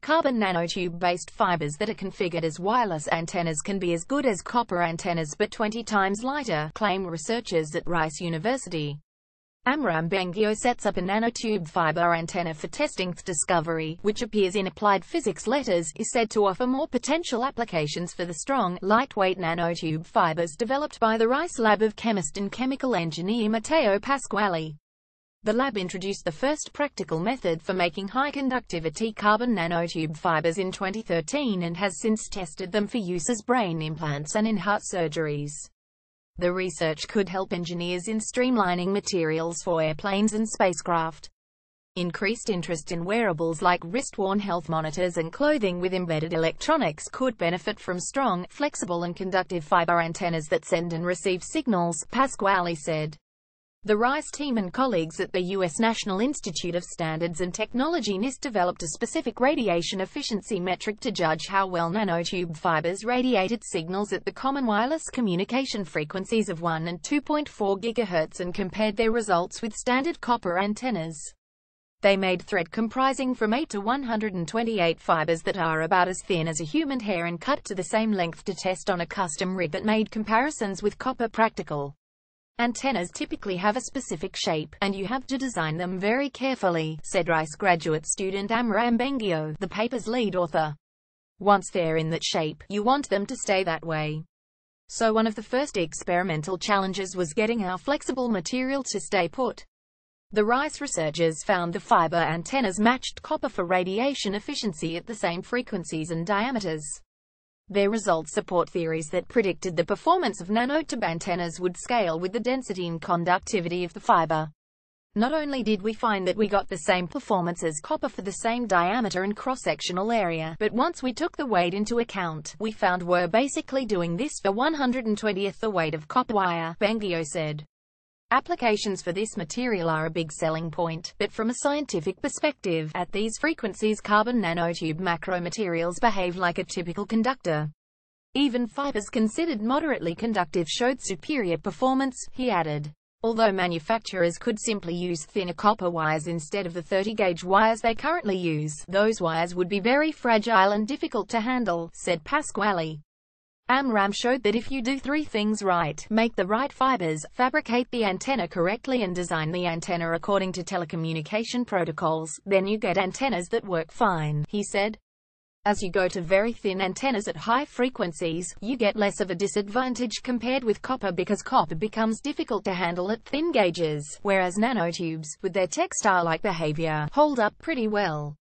Carbon nanotube-based fibers that are configured as wireless antennas can be as good as copper antennas but 20 times lighter, claim researchers at Rice University. Amram Bengio sets up a nanotube fiber antenna for testing. The discovery, which appears in Applied Physics Letters, is said to offer more potential applications for the strong, lightweight nanotube fibers developed by the Rice lab of chemist and chemical engineer Matteo Pasquale. The lab introduced the first practical method for making high-conductivity carbon nanotube fibers in 2013 and has since tested them for use as brain implants and in heart surgeries. The research could help engineers in streamlining materials for airplanes and spacecraft. Increased interest in wearables like wrist-worn health monitors and clothing with embedded electronics could benefit from strong, flexible and conductive fiber antennas that send and receive signals, Pasquale said. The Rice team and colleagues at the U.S. National Institute of Standards and Technology NIST developed a specific radiation efficiency metric to judge how well nanotube fibers radiated signals at the common wireless communication frequencies of 1 and 2.4 GHz and compared their results with standard copper antennas. They made thread comprising from 8 to 128 fibers that are about as thin as a human hair and cut to the same length to test on a custom rig that made comparisons with copper practical. Antennas typically have a specific shape, and you have to design them very carefully, said Rice graduate student Amram Bengio, the paper's lead author. Once they're in that shape, you want them to stay that way. So one of the first experimental challenges was getting our flexible material to stay put. The Rice researchers found the fiber antennas matched copper for radiation efficiency at the same frequencies and diameters. Their results support theories that predicted the performance of nanotube antennas would scale with the density and conductivity of the fiber. Not only did we find that we got the same performance as copper for the same diameter and cross-sectional area, but once we took the weight into account, we found we're basically doing this for 1/120th the weight of copper wire, Bengio said. Applications for this material are a big selling point, but from a scientific perspective, at these frequencies carbon nanotube macromaterials behave like a typical conductor. Even fibers considered moderately conductive showed superior performance, he added. Although manufacturers could simply use thinner copper wires instead of the 30-gauge wires they currently use, those wires would be very fragile and difficult to handle, said Pasquale. Amram showed that if you do 3 things right, make the right fibers, fabricate the antenna correctly and design the antenna according to telecommunication protocols, then you get antennas that work fine, he said. As you go to very thin antennas at high frequencies, you get less of a disadvantage compared with copper because copper becomes difficult to handle at thin gauges, whereas nanotubes, with their textile-like behavior, hold up pretty well.